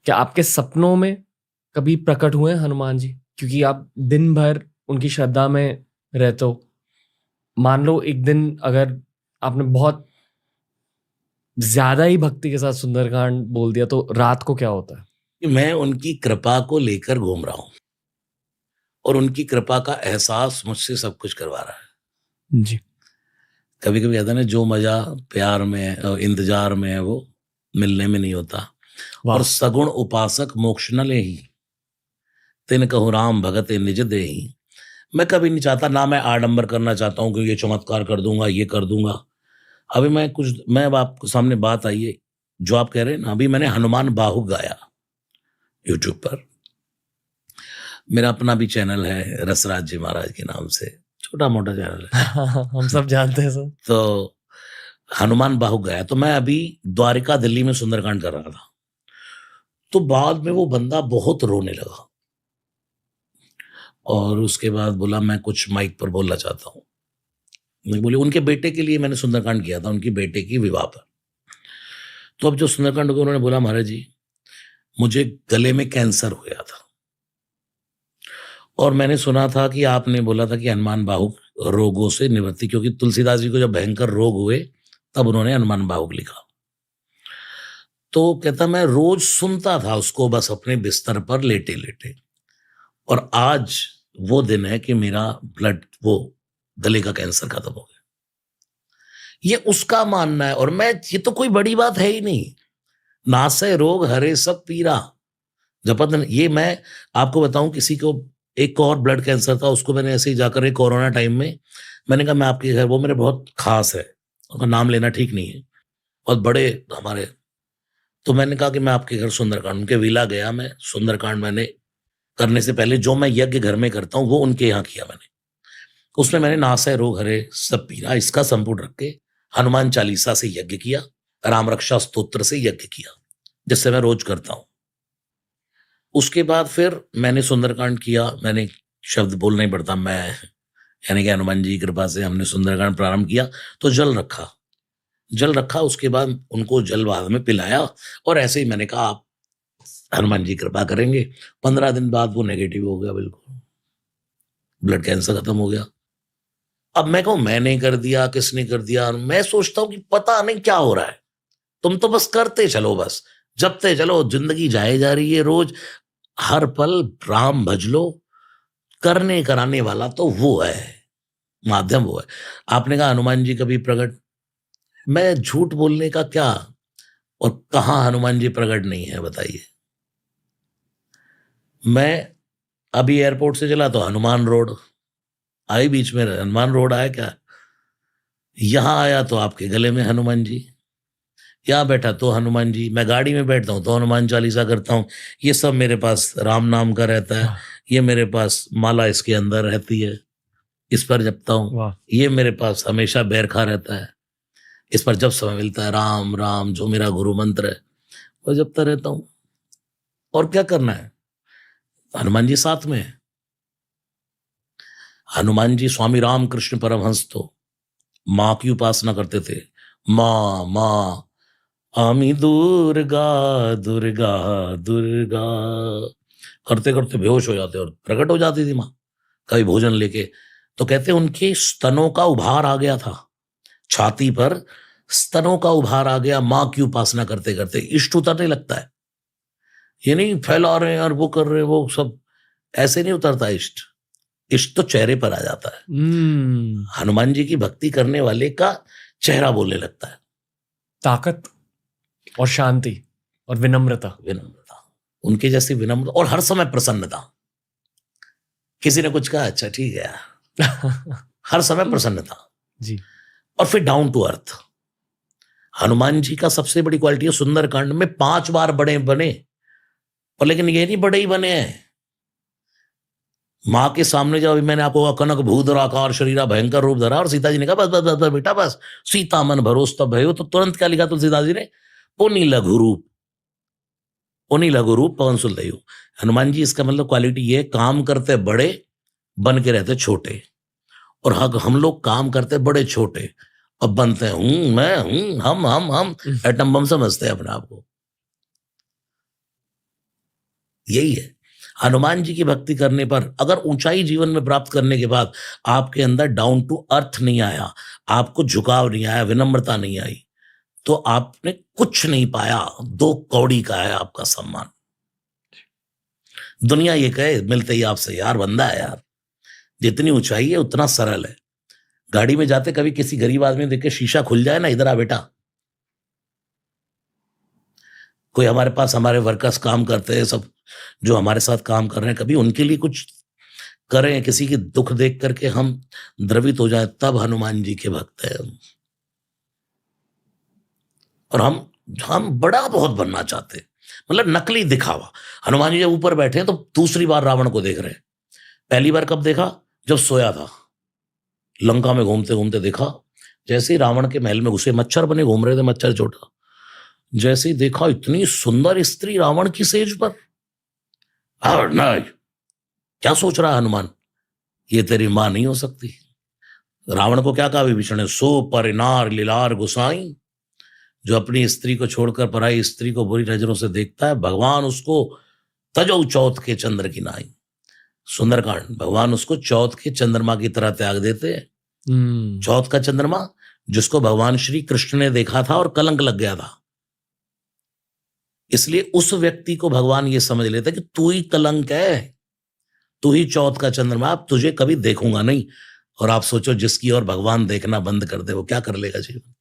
क्या आपके सपनों में कभी प्रकट हुए हैं हनुमान जी? क्योंकि आप दिन भर उनकी श्रद्धा में रहते हो। मान लो एक दिन अगर आपने बहुत ज्यादा ही भक्ति के साथ सुंदरकांड बोल दिया तो रात को क्या होता है? कि मैं उनकी कृपा को लेकर घूम रहा हूँ और उनकी कृपा का एहसास मुझसे सब कुछ करवा रहा है। जी। कभी कभी कहते हैं ना, जो मजा प्यार में इंतजार में है वो मिलने में नहीं होता। और वाह। सगुण उपासक मोक्ष न लेही, तिन कहूँ राम भगत निज देही। मैं कभी नहीं चाहता, ना मैं आडंबर करना चाहता हूँ कि ये चमत्कार कर दूंगा, ये कर दूंगा। अभी मैं अब आपके सामने बात आई है, जो आप कह रहे हैं ना, अभी मैंने हनुमान बाहु गाया यूट्यूब पर। मेरा अपना भी चैनल है रसराज जी महाराज के नाम से, छोटा मोटा चैनल है। हम सब जानते हैं सर। तो हनुमान बाहु गया, तो मैं अभी द्वारिका दिल्ली में सुंदरकांड कर रहा था। तो बाद में वो बंदा बहुत रोने लगा और उसके बाद बोला मैं कुछ माइक पर बोलना चाहता हूँ। मैं बोले उनके बेटे के लिए मैंने सुंदरकांड किया था, उनकी बेटे की विवाह पर। तो अब जो सुंदरकांड हो गया, उन्होंने बोला महाराज जी मुझे गले में कैंसर हो गया था और मैंने सुना था कि आपने बोला था कि हनुमान बाहु रोगों से निवृत्ति, क्योंकि तुलसीदास जी को जब भयंकर रोग हुए तब उन्होंने हनुमान बाहु लिखा। तो कहता मैं रोज सुनता था उसको बस अपने बिस्तर पर लेटे लेटे, और आज वो दिन है कि मेरा वो गले का कैंसर खत्म हो गया। ये उसका मानना है और मैं, ये तो कोई बड़ी बात है ही नहीं। नासै रोग हरे सब पीरा, जपत ये मैं आपको बताऊं, किसी को एक और ब्लड कैंसर था, उसको मैंने ऐसे ही जाकर कोरोना टाइम में मैंने कहा मैं आपके घर, वो मेरे बहुत खास है, उनका नाम लेना ठीक नहीं है, बहुत बड़े हमारे। तो मैंने कहा कि मैं आपके घर सुंदरकांड, उनके विला गया मैं, सुंदरकांड मैंने करने से पहले जो मैं यज्ञ घर में करता हूँ वो उनके यहाँ किया मैंने। उसमें मैंने नासै रोग हरे सब पीरा इसका संपुट रख के हनुमान चालीसा से यज्ञ किया, राम रक्षा स्तोत्र से यज्ञ किया, जिससे मैं रोज करता हूं। उसके बाद फिर मैंने सुंदरकांड किया, मैंने शब्द बोलना ही पड़ता, मैं यानी कि हनुमान जी की कृपा से हमने सुंदरकांड प्रारंभ किया। तो जल रखा, उसके बाद उनको जल बाद में पिलाया और ऐसे ही मैंने कहा आप हनुमान जी कृपा करेंगे। 15 दिन बाद वो नेगेटिव हो गया, बिल्कुल ब्लड कैंसर खत्म हो गया। अब मैं कहूं मैंने कर दिया, किसने कर दिया, मैं सोचता हूं कि पता नहीं क्या हो रहा है, तुम तो बस करते चलो, बस जपते चलो, जिंदगी जाए जा रही है, रोज हर पल राम भज लो। करने कराने वाला तो वो है, माध्यम वो है। आपने कहा हनुमान जी कभी प्रकट, मैं झूठ बोलने का क्या, और कहां हनुमान जी प्रकट नहीं है बताइए। मैं अभी एयरपोर्ट से चला तो हनुमान रोड आई, बीच में हनुमान रोड आया क्या, यहां आया तो आपके गले में हनुमान जी, यहाँ बैठा तो हनुमान जी, मैं गाड़ी में बैठता हूँ तो हनुमान चालीसा करता हूँ। ये सब मेरे पास राम नाम का रहता है, ये मेरे पास माला इसके अंदर रहती है, इस पर जपता हूँ। वाह। ये मेरे पास हमेशा बैरखा रहता है, इस पर जब समय मिलता है राम राम, जो मेरा गुरु मंत्र है वो जपता रहता हूँ। और क्या करना है, हनुमान जी साथ में है। हनुमान जी स्वामी राम कृष्ण परमहंस तो माँ की उपासना करते थे। माँ माँ आमी दुर्गा दुर्गा दुर्गा करते करते बेहोश हो जाते और प्रकट हो जाती थी माँ कभी भोजन लेके। तो कहते उनके स्तनों का उभार आ गया था, छाती पर स्तनों का उभार आ गया माँ की उपासना करते करते। इष्ट उतरने लगता है, ये नहीं फैला रहे हैं और वो कर रहे हैं, वो सब ऐसे नहीं उतरता इष्ट। इष्ट तो चेहरे पर आ जाता है। हनुमान जी की भक्ति करने वाले का चेहरा बोलने लगता है। ताकत और शांति और विनम्रता, उनके जैसी विनम्र और हर समय प्रसन्नता। किसी ने कुछ कहा अच्छा ठीक है, हर समय प्रसन्नता जी। और फिर down to earth. Hanuman ji का सबसे बड़ी क्वालिटी है, सुंदरकांड में 5 बार बड़े बने, और लेकिन ये नहीं बड़े ही बने हैं। माँ के सामने जब मैंने आपको कहा कनक भूधर आकार शरीरा भयंकर रूप धरा, और सीता जी ने कहा बस बस बस बस बेटा बस, सीता मन भरोस तब भयो, तो तुरंत क्या लिखा तुलसीदास जी ने, पुनि लघु रूप, पुनि लघु रूप पवन सुलदयु। हनुमान जी इसका मतलब क्वालिटी ये, काम करते बड़े बन के रहते छोटे, और हम लोग काम करते बड़े छोटे अब बनते हैं मैं हूं हम एटम बम समझते हैं अपने आप को। यही है। हनुमान जी की भक्ति करने पर अगर ऊंचाई जीवन में प्राप्त करने के बाद आपके अंदर डाउन टू अर्थ नहीं आया, आपको झुकाव नहीं आया, विनम्रता नहीं आई, तो आपने कुछ नहीं पाया। 2 कौड़ी का है आपका सम्मान। दुनिया ये कहे मिलते ही आपसे, यार बंदा है यार, जितनी ऊंचाई है उतना सरल है। गाड़ी में जाते कभी किसी गरीब आदमी देख के शीशा खुल जाए ना, इधर आ बेटा। कोई हमारे पास हमारे वर्कर्स काम करते हैं, सब जो हमारे साथ काम कर रहे हैं, कभी उनके लिए कुछ करें, किसी की दुख देख करके हम द्रवित हो जाए, तब हनुमान जी के भक्त हैं हम। और हम बड़ा बहुत बनना चाहते हैं, मतलब नकली दिखावा। हनुमान जी जब ऊपर बैठे हैं तो दूसरी बार रावण को देख रहे हैं। पहली बार कब देखा? जब सोया था, लंका में घूमते घूमते देखा। जैसे ही रावण के महल में घुसे, मच्छर बने घूम रहे थे, मच्छर छोटा, जैसे ही देखा इतनी सुंदर स्त्री रावण की सेज पर। नहीं, क्या सोच रहा है हनुमान, ये तेरी मां नहीं हो सकती। रावण को क्या कहा विभीषण ने? सो परिनार लीलार गुसाई। जो अपनी स्त्री को छोड़कर पराई स्त्री को बुरी नजरों से देखता है, भगवान उसको तजौ चौथ के चंद्र की नाई। सुंदरकांड, भगवान उसको चौथ के चंद्रमा की तरह त्याग देते हैं। चौथ का चंद्रमा जिसको भगवान श्री कृष्ण ने देखा था और कलंक लग गया था, इसलिए उस व्यक्ति को भगवान ये समझ लेता है कि तू ही कलंक है, तू ही चौथ का चंद्रमा, अब तुझे कभी देखूंगा नहीं। और आप सोचो, जिसकी और भगवान देखना बंद कर दे, वो क्या कर लेगा जीवन।